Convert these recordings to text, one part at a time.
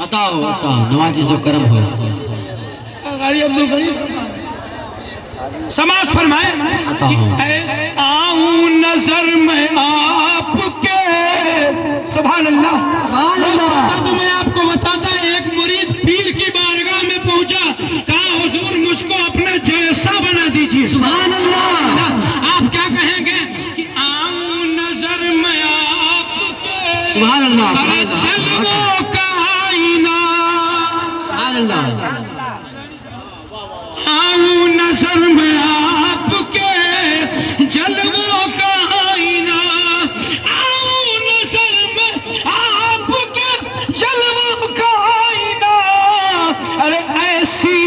عطا ہو نوازش و کرم ہو. غاری عبدالغنی سماعت فرمائے کہ آؤں نظر میں آپ کے. سبحان اللہ. تو میں آپ کو بتاتا ایک مرید پیر کی بارگاہ میں پہنچا، کہا حضور مجھ کو اپنا جیسا بنا دیجیے. سبحان اللہ. آپ کیا کہیں گے کہ آؤں نظر میں آپ کے. سبحان اللہ. جلووں کا آئینہ. سبحان اللہ. آؤں نظر میں آپ کے جلووں کا آئینہ. آؤں نظر میں آپ کے جلووں کا آئینہ. ارے ایسی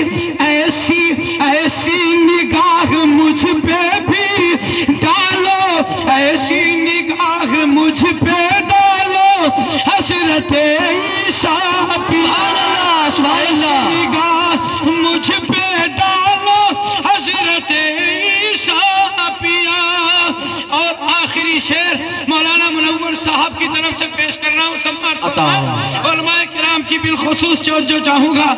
ایسی ایسی نگاہ مجھ پہ بھی ڈالو، ایسی نگاہ مجھ پہ ڈالو حضرت عیسیٰ پیارا. نگاہ مجھ پہ ڈالو حضرت عیسیٰ پیا. اور آخری شعر مولانا منور صاحب کی طرف سے پیش کر رہا ہوں. سماعت فرمائیں. علماء کرام کی بالخصوص جو چاہوں گا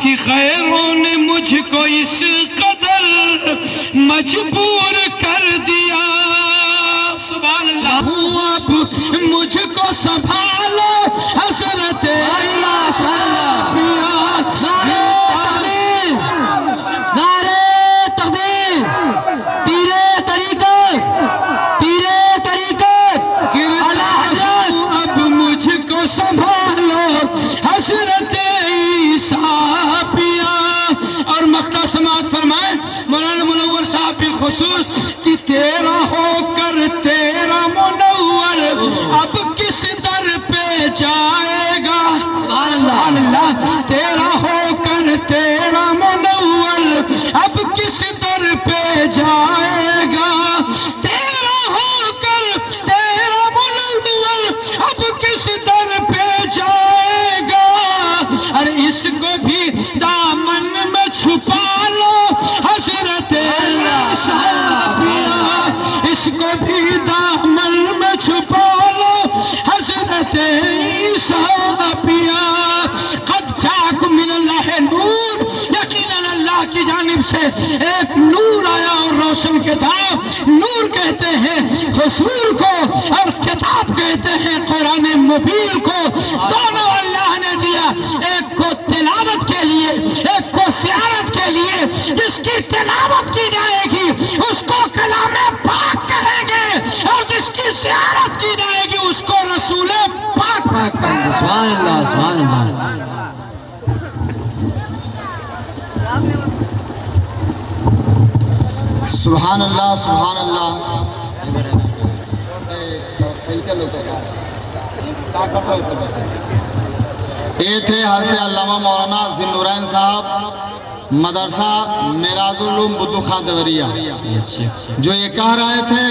کہ خیروں نے مجھ کو اس قدر مجبور کر دیا. سبحان اللہ. اب مجھ کو سنبھالو حضرت عیسیٰ پیا. سنبھالو حضرت عیسیٰ پیا. اور مقطع سماعت فرمائے مولانا منور صاحب بالخصوص کہ تیرا ہو کر تیرا منور اب کس در پہ جائے گا. سبحان اللہ. تیرا ہو کر تیرا منور اب کس در پہ جائے گا. تیرا ہو کر تیرا منور اب کس در پہ جائے گا. اور اس کو بھی دامن میں چھپا لو حضرت عیسیٰ پیا. اس کو بھی دامن میں چھپا لو حضرت عیسیٰ پیا. قد جاکم من اللہ نور. یقیناً اللہ کی جانب سے ایک نور آیا اور روشن کتاب. نور کہتے ہیں حضور کو اور کتاب کہتے ہیں قرآن مبین کو. دونوں اللہ نے دیا، ایک کو تلاوت کے لیے ایک کو سیارت کے لیے. جس کی تلاوت کی جائے گی اس کو کلام پاک کہیں گے، اور جس کی سیارت کی جائے گی اس کو رسول پاک کہیں گے. سبحان اللہ. سبحان اللہ. سبحان اللہ. سبحان اللہ. یہ تھے حضرت علامہ مولانا ذی النورین صاحب مدرسہ معراج العلوم بدو خان دیوریا، جو یہ کہہ رہے تھے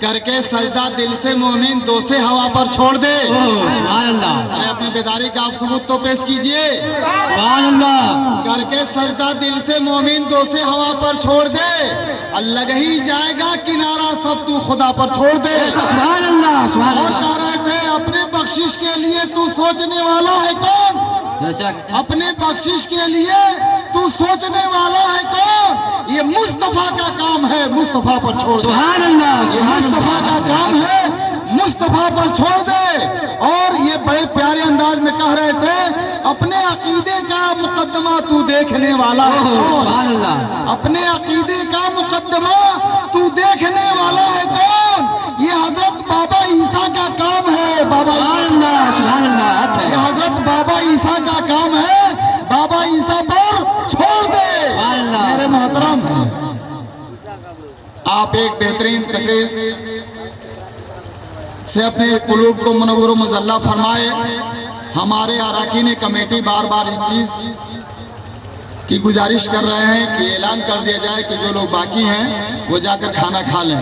کر کے سجدہ دل سے مومن دو سے ہوا پر چھوڑ دے. سبحان اللہ. ارے اپنی بیداری کا آپ ثبوت تو پیش کیجئے. سبحان اللہ. کر کے سجدہ دل سے مومن دو سے ہوا پر چھوڑ دے. لگ ہی جائے گا کنارہ سب تو خدا پر چھوڑ دے. سبحان اللہ. سبحان اور اللہ. کہہ رہے تھے اپنے بخشش کے لیے تو سوچنے والا ہے کون. اپنے بخشش کے لیے تو سوچنے والا ہے کون. یہ مصطفیٰ کا کام ہے مصطفیٰ پر چھوڑ دے. سبحان اللہ. یہ مصطفیٰ کا کام ہے مصطفیٰ پر چھوڑ دے. اور یہ بڑے پیارے انداز میں کہہ رہے تھے اپنے عقیدے کا مقدمہ تو دیکھنے والا ہے کون. سبحان اللہ. اپنے عقیدے کا مقدمہ تو دیکھنے والا ہے کون. یہ حضرت بابا عیسیٰ کا کام ہے. بابا سبحان اللہ. یہ حضرت بابا عیسیٰ کا کام ہے. بابا عیسیٰ پر چھوڑ دے. میرے محترم آپ ایک بہترین تقریر سے اپنے قلوب کو منور و مزلہ فرمائے. ہمارے اراکین کمیٹی بار بار اس چیز کی گزارش کر رہے ہیں کہ اعلان کر دیا جائے کہ جو لوگ باقی ہیں وہ جا کر کھانا کھا لیں.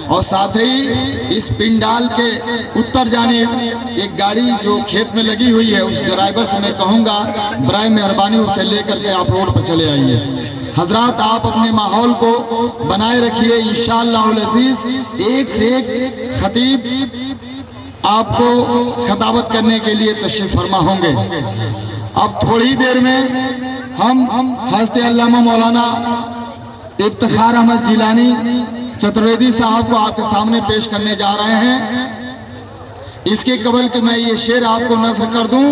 اور ساتھ ہی اس پنڈال کے اتر جانب ایک گاڑی جو کھیت میں لگی ہوئی ہے اس ڈرائیور سے میں کہوں گا برائے مہربانی اسے لے کر کے آپ روڈ پر چلے آئیے. حضرات آپ اپنے ماحول کو بنائے رکھیے. انشاءاللہ العزیز ایک سے ایک خطیب آپ کو خطابت کرنے کے لیے تشریف فرما ہوں گے۔ اب تھوڑی دیر میں ہم حضرت علامہ مولانا افتخار احمد جیلانی چترویدی صاحب کو آپ کے سامنے پیش کرنے جا رہے ہیں۔ اس کے قبل کہ میں یہ شعر آپ کو نثر کر دوں،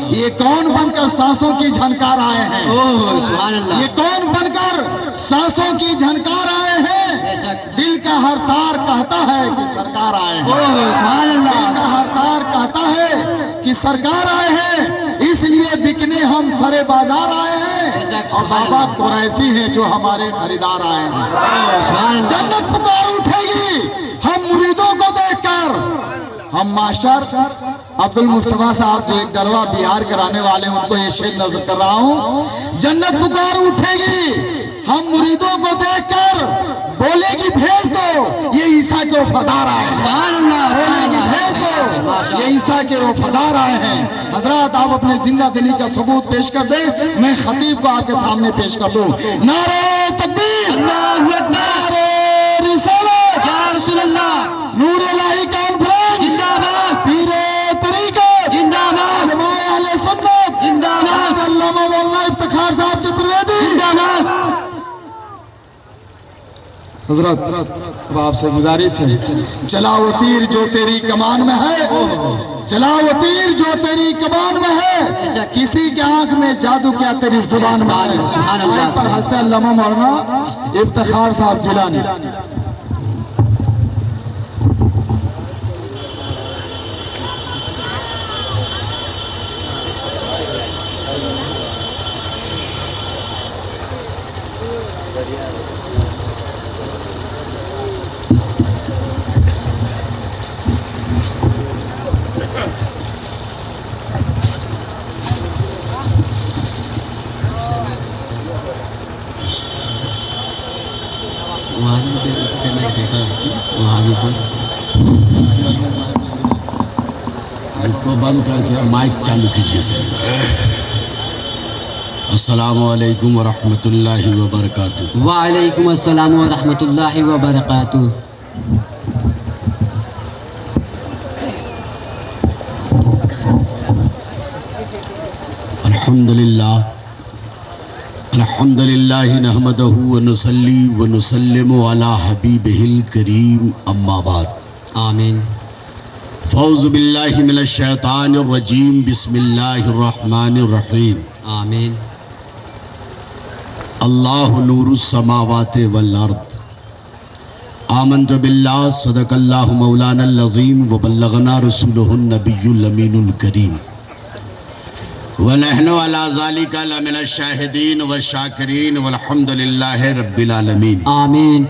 یہ کون بن کر سانسوں کی جھنکار آئے ہیں، اوہ سبحان اللہ، یہ کون بن کر سانسوں کی جھنکار آئے ہیں، دل کا ہر تار کہتا ہے کہ سرکار آئے ہیں، اوہ سبحان دل اللہ، کا ہر تار کہتا ہے کہ سرکار آئے ہیں، اس لیے بکنے ہم سرے بازار آئے ہیں، اور بابا قریشی ہیں جو ہمارے خریدار آئے ہیں۔ اوہ سبحان اللہ، جنت پکار اٹھے گی ہم مریدوں کو دیکھ کر۔ ہم ماسٹر عبد المصطفیٰ صاحب جو ایک گروا بہار کرانے والے ہیں، ان کو یہ شعر نظر کر رہا ہوں۔ جنت پکار اٹھے گی ہم مریدوں کو دیکھ کر، بولے گی بھیج دو یہ عیسیٰ کے وفادار آئے ہیں، سبحان اللہ، بولے گی بھیج دو یہ عیسیٰ کے وفادار آئے ہیں۔ حضرات آپ اپنے زندہ دلی کا ثبوت پیش کر دیں، میں خطیب کو آپ کے سامنے پیش کر دوں۔ نعرہ تکبیر، اللہ اکبر، نعرہ رسالت، یا رسول اللہ، نور الہی کانفرنس، زندہ باد، پیر طریقت، زندہ باد، علماء اہل سنت، زندہ باد، علامہ مولانا افتخار صاحب چترویدی۔ زندہ باد۔ حضرت اب آپ سے گزارش ہے، چلا وہ تیر جو تیری کمان میں ہے، چلا وہ تیر جو تیری کمان میں ہے، کسی کے آنکھ میں جادو کیا تیری زبان میں ہے۔ سبحان اللہ، آئے پر حضرت علامہ مولانا افتخار صاحب جیلانی۔ وہاں بھی اس سے میں دیکھا، وہاں بھی کو بند کر کے مائک چالو کیجیے سر۔ السلام علیکم ورحمۃ اللہ وبرکاتہ۔ وعلیکم السلام ورحمۃ اللہ وبرکاتہ۔ الحمد للہ نحمدہ ونصلی ونسلم علی حبیبہ الکریم، اما بعد۔ آمین۔ فاعوذ باللہ من الشیطان الرجیم، بسم اللہ الرحمن الرحیم۔ آمین۔ اللہ نور السماوات والارض، آمنت باللہ، صدق اللہ مولانا العظیم، وبلغنا رسولہ النبی الامین الکریم، وَنَحْنُ عَلَى ذَلِكَ لَمِنَ الشَّاهِدِينَ وَالشَّاكِرِينَ وَالْحَمْدُ لِلَّهِ رَبِّ الْعَالَمِينَ۔ آمین۔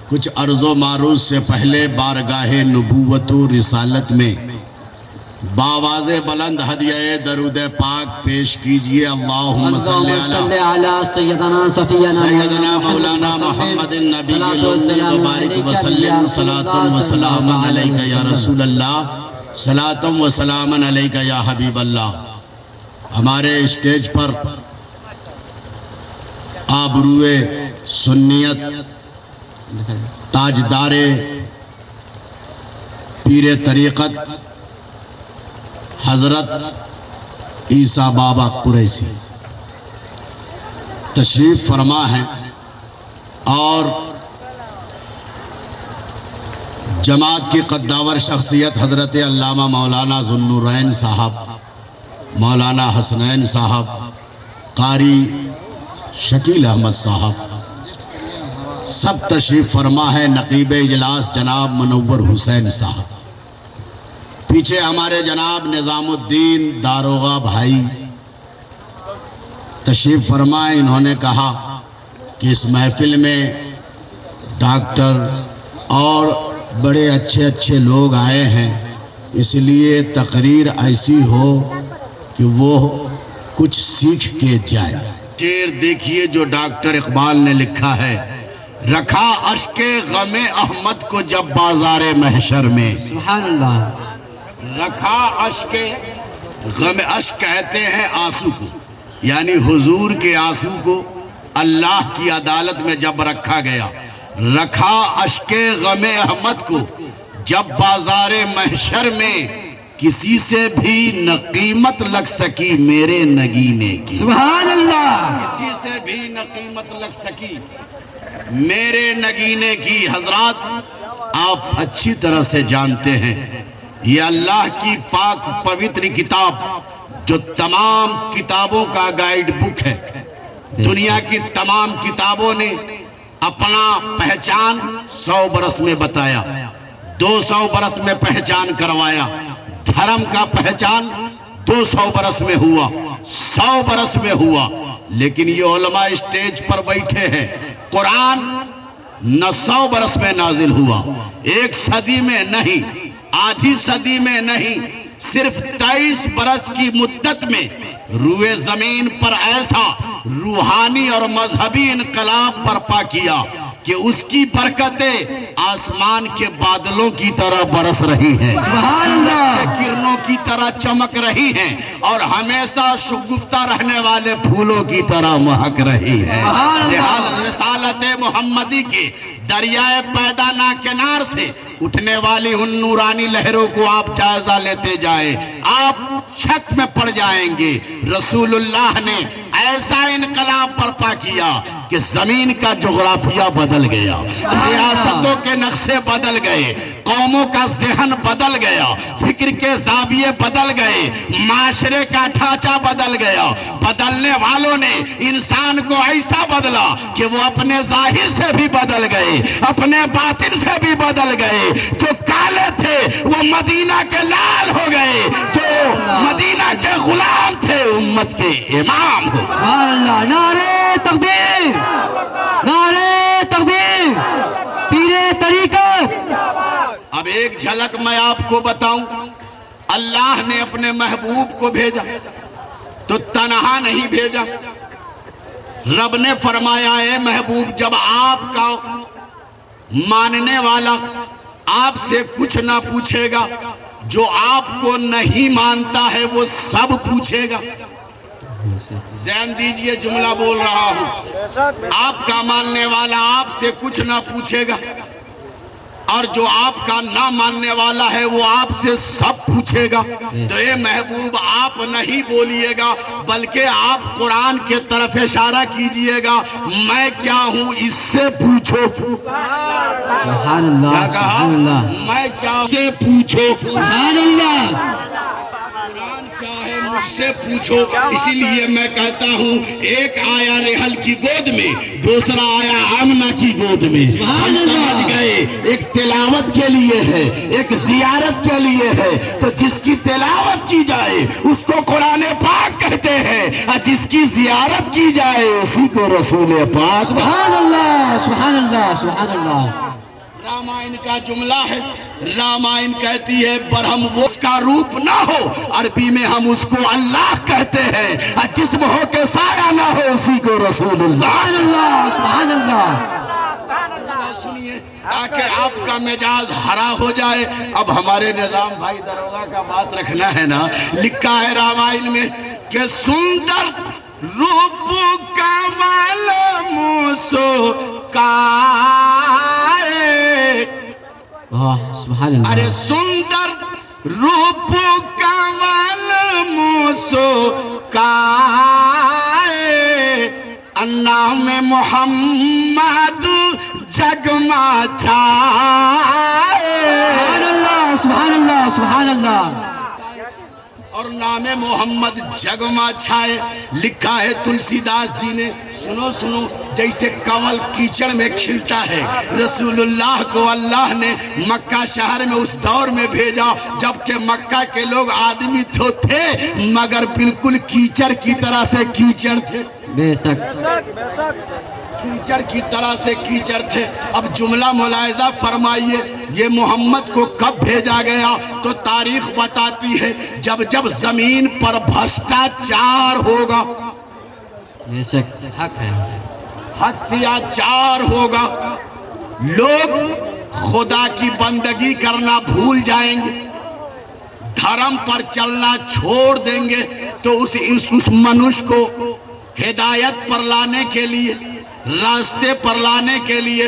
کچھ عرض و معروض سے پہلے بارگاہ نبوت و رسالت میں باواز بلند ہدیہ درود پاک پیش کیجئے۔ اللہم صلی علی سیدنا مولانا محمد النبی الأمی وبارک وسلم، صلاۃ و سلام علیکہ یا رسول اللہ، صلاۃ و سلام علیکہ یا حبیب اللہ۔ ہمارے اسٹیج پر آبروئے سنیت، تاجدار پیر طریقت حضرت عیسیٰ بابا قریشی تشریف فرما ہیں، اور جماعت کی قداور شخصیت حضرت علامہ مولانا ذو النورین صاحب، مولانا حسنین صاحب، قاری شکیل احمد صاحب، سب تشریف فرما ہے۔ نقیب اجلاس جناب منور حسین صاحب، پیچھے ہمارے جناب نظام الدین داروغہ بھائی تشریف فرمائے۔ انہوں نے کہا کہ اس محفل میں ڈاکٹر اور بڑے اچھے اچھے لوگ آئے ہیں، اس لیے تقریر ایسی ہو کہ وہ کچھ سیکھ کے جائیں۔ شعر دیکھیے جو ڈاکٹر اقبال نے لکھا ہے، رکھا اشک غم احمد کو جب بازار محشر میں، سبحان اللہ۔ رکھا اشک غم، اشک کہتے ہیں آنسو کو، یعنی حضور کے آنسو کو اللہ کی عدالت میں جب رکھا گیا، رکھا اشک غم احمد کو جب بازار محشر میں کسی سے بھی نہ قیمت لگ سکی میرے نگینے کی، سبحان اللہ، کسی سے بھی نہ قیمت لگ سکی میرے نگینے کی۔ حضرات آپ اچھی طرح سے جانتے ہیں یہ اللہ کی پاک پوتر کتاب جو تمام کتابوں کا گائیڈ بک ہے، دنیا کی تمام کتابوں نے اپنا پہچان 100 برس میں بتایا، 200 برس میں پہچان کروایا، دھرم کا پہچان 200 برس میں ہوا، 100 برس میں ہوا، لیکن یہ علماء اسٹیج پر بیٹھے ہیں۔ قرآن نہ 100 برس میں نازل ہوا، 1 صدی میں نہیں، آدھی صدی میں نہیں، صرف 23 برس کی مدت میں روئے زمین پر ایسا روحانی اور مذہبی انقلاب برپا کیا کہ اس کی برکتیں آسمان کے بادلوں کی طرح برس رہی ہیں، سورج کے کرنوں کی طرح چمک رہی ہیں، اور ہمیشہ شگفتہ رہنے والے پھولوں کی طرح مہک رہی ہیں۔ لہذا رسالت محمدی کے دریائے پیدا ناکنار سے اٹھنے والی ان نورانی لہروں کو آپ جائزہ لیتے جائیں، آپ شک میں پڑ جائیں گے۔ رسول اللہ نے ایسا انقلاب برپا کیا کہ زمین کا جغرافیہ بدل گیا، ریاستوں کے نقشے بدل گئے، قوموں کا ذہن بدل گیا، فکر کے زاویے بدل گئے، معاشرے کا ڈھانچہ بدل گیا۔ بدلنے والوں نے انسان کو ایسا بدلا کہ وہ اپنے ظاہر سے بھی بدل گئے، اپنے باطن سے بھی بدل گئے۔ جو کالے تھے وہ مدینہ کے لال ہو گئے، جو مدینہ کے غلام تھے امت کے امام ہو۔ سبحان اللہ، نعرہ تکبیر، نعرہ تکبیر، پیر طریقت۔ اب ایک جھلک میں آپ کو بتاؤں، اللہ نے اپنے محبوب کو بھیجا تو تنہا نہیں بھیجا۔ رب نے فرمایا اے محبوب، جب آپ کا ماننے والا آپ سے کچھ نہ پوچھے گا، جو آپ کو نہیں مانتا ہے وہ سب پوچھے گا۔ ذہن دیجئے جملہ بول رہا ہوں، آپ کا ماننے والا آپ سے کچھ نہ پوچھے گا، اور جو آپ کا نہ ماننے والا ہے وہ آپ سے سب پوچھے گا۔ تو اے محبوب آپ نہیں بولیے گا، بلکہ آپ قرآن کے طرف اشارہ کیجئے گا، میں کیا ہوں اس سے پوچھو۔ سبحان اللہ، کیا کہا؟ سبحان اللہ، میں کیا سے پوچھو، سبحان اللہ۔ قرآن کیا ہے مجھ سے پوچھو۔ اسی لیے میں کہتا ہوں ایک آیا رحل کی گود میں، دوسرا آیا آمنہ کی گود میں۔ ہم سمجھ گئے ایک تلاوت کے لیے ہے، ایک زیارت کے لیے ہے، تو جس کی تلاوت کی جائے اس کو قرآن پاک کہتے ہیں، اور جس کی زیارت کی جائے اسی کو رسول پاک۔ سبحان اللہ، سبحان اللہ، سبحان اللہ۔ رامائن کا جملہ ہے، رامائن کہتی ہے برہم وہ اس کا روپ نہ ہو، عربی میں ہم اس کو اللہ کہتے ہیں، اور جسم ہو کے سایہ نہ ہو اسی کو رسول اللہ۔ سبحان اللہ، سبحان اللہ۔ سنیے تاکہ آپ کا مجاز ہرا ہو جائے۔ اب ہمارے نظام بھائی دروگا کا بات رکھنا ہے نا، لکھا ہے رامائن میں کہ سندر روپ کمال موسو کائے، سبحان اللہ۔ ارے سندر روپ کمال موسو کائے، نام محمد جگما چھائے۔ سبحان اللہ، سبحان اللہ، سبحان اللہ۔ اور نام محمد جگما چھائے، لکھا ہے تلسی داس جی نے، سنو سنو، جیسے کمل کیچڑ میں کھلتا ہے، رسول اللہ کو اللہ نے مکہ شہر میں اس دور میں بھیجا جبکہ مکہ کے لوگ آدمی تو تھے مگر بالکل کیچڑ کی طرح سے کیچڑ تھے، بے شک، کیچڑ کی طرح سے کیچڑ تھے۔ اب جملہ ملاحظہ فرمائیے، یہ محمد کو کب بھیجا گیا؟ تو تاریخ بتاتی ہے جب جب زمین پر بھرشٹاچار ہوگا، بے شک، حق ہے، ہتیاچار ہوگا، لوگ خدا کی بندگی کرنا بھول جائیں گے، دھرم پر چلنا چھوڑ دیں گے، تو اس منوش کو ہدایت پر لانے کے لیے، راستے پر لانے کے لیے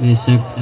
بے شک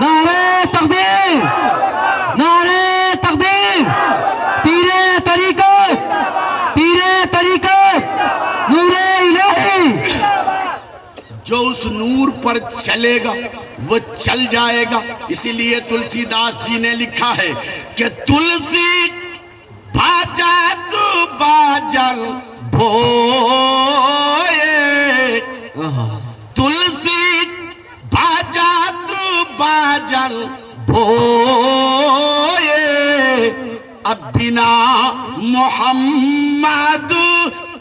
نعرہ تکبیر، نعرہ تکبیر، پیر طریقت، پیر طریقت، نور الہی۔ جو اس نور پر چلے گا وہ چل جائے گا۔ اسی لیے تلسی داس جی نے لکھا ہے کہ تلسی باجا تو باجل بھوئے، تلسی باجا تو باجل بھوئے، اب بنا محمد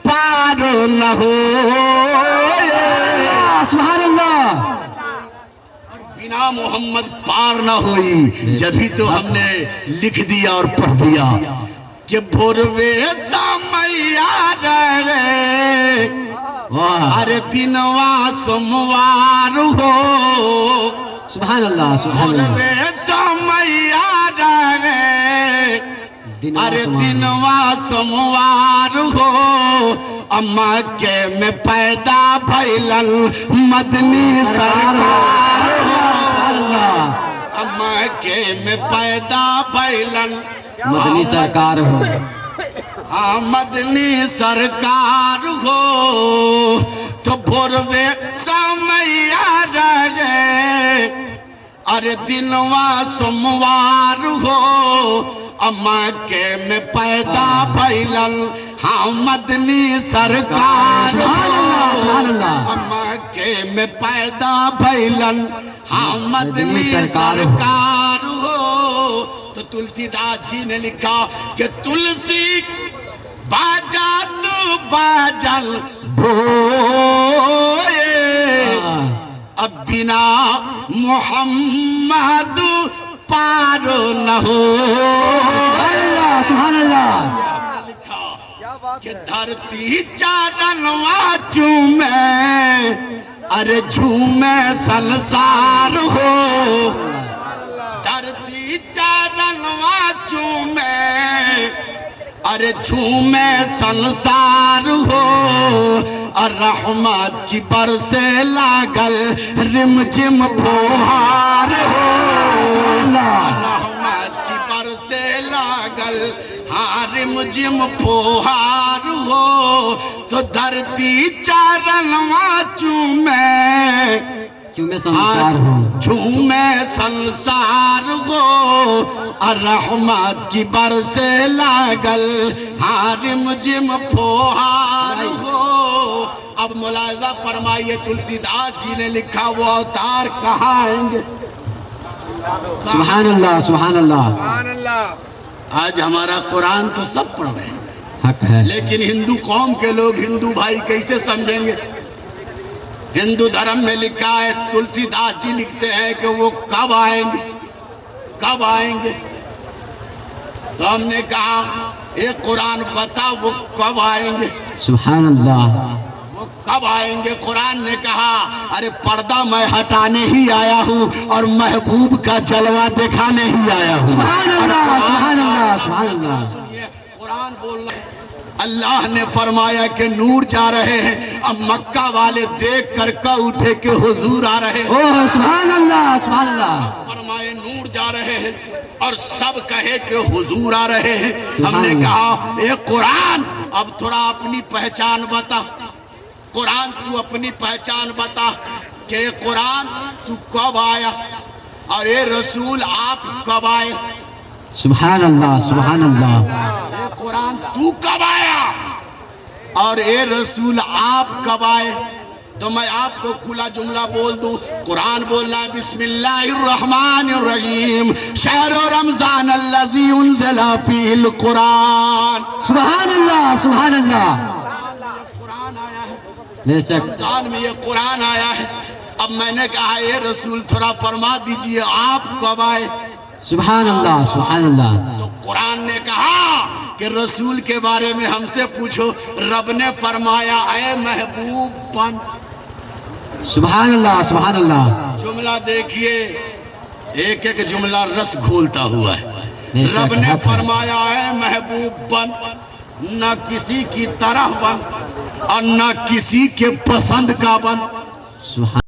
پار نہ ہوئے، سبحان اللہ۔ بنا محمد پار نہ ہوئی۔ جبھی تو ہم نے لکھ دیا اور پڑھ دیا کہ بھروے سامیا رہے، واہ، ارے دنوا سموار ہو، سبحان اللہ، سبحان اللہ۔ بھروے سامیا رہے، ارے دنوا سموار ہو، مکے میں پیدا بھیلن مدنی سرکار ہو، مکے میں پیدا بھیلن مدنی سرکار ہو، مدنی سرکار ہو، تو بھروے سامیا رہے، ارے دنوا سموار ہو، مکے میں پیدا بھیلن مدنی سرکار سبحان ہو، اللہ۔ مکے میں پیدا بھیلن مدنی سرکار ہو۔ تو تلسی داس جی نے لکھا کہ تلسی باجا تو باجل بھوئے، اب بنا محمد پار نہ ہو۔ سبحان اللہ۔ کہ دھرتی چارنواں چومے، ارے جھومے سنسار ہو، دھرتی چارنواں چومے، ارے جھومے سنسار ہو، اور رحمت کی برسے لاگل رم جم پھوہار ہو، رحمت کی برسے لاگل رم جم پھوہار ہو، تو دھرتی چارنواں چومے، چومے سنسار ہو، جھومے سنسار ہو، اور رحمت کی برسے لاگل رم جم پھوہار ہو۔ اب ملاحظہ فرمائیے، تلسی داس جی نے لکھا وہ اوتار کہاں آئیں گے؟ سبحان اللہ، سبحان اللہ۔ آج ہمارا قرآن تو سب پڑھ رہے ہیں، حق ہے۔ لیکن ہندو قوم کے لوگ ہندو بھائی کیسے سمجھیں گے؟ ہندو دھرم میں لکھا ہے، تلسی داس جی لکھتے ہیں کہ وہ کب آئیں گے، کب آئیں گے؟ تو ہم نے کہا ایک قرآن بتا وہ کب آئیں گے، سبحان اللہ۔ وہ کب آئیں گے؟ قرآن نے کہا ارے پردہ میں ہٹانے ہی آیا ہوں اور محبوب کا جلوہ دکھانے ہی آیا ہوں۔ سبحان اللہ، سبحان اللہ، سبحان اللہ۔ سنیے قرآن بولنا، اللہ نے فرمایا کہ نور جا رہے ہیں، اب مکہ والے دیکھ کر کہ اٹھے کہ حضور آ رہے ہیں، اوہ سبحان اللہ، سبحان اللہ۔ فرمائے نور جا رہے ہیں اور سب کہے کہ حضور آ رہے ہیں۔ ہم نے کہا اے قرآن اب تھوڑا اپنی پہچان بتا، قرآن تو اپنی پہچان بتا کہ اے قرآن تو کب آیا اور اے رسول آپ کب آئے؟ سبحان اللہ سبحان اللہ. اے قرآن تو کب آیا اور اے رسول آپ کب آئے؟ تو میں آپ کو کھلا جملہ بول دوں. قرآن بولنا ہے بسم اللہ الرحمن الرحیم شہر رمضان الذی انزل فیہ القرآن. سبحان اللہ سبحان اللہ. قرآن آیا ہے، بے شک. رمضان میں یہ قرآن آیا ہے. اب میں نے کہا اے رسول تھوڑا فرما دیجئے آپ کب آئے؟ سبحان اللہ سبحان اللہ. تو قرآن نے کہا کہ رسول کے بارے میں ہم سے پوچھو. رب نے فرمایا اے محبوب بن. سبحان اللہ سبحان اللہ. جملہ دیکھیے ایک ایک جملہ رس گھولتا ہوا ہے. بے شک. رب نے فرمایا اے محبوب بن، نہ کسی کی طرح بن اور نہ کسی کے پسند کا بن. سبحان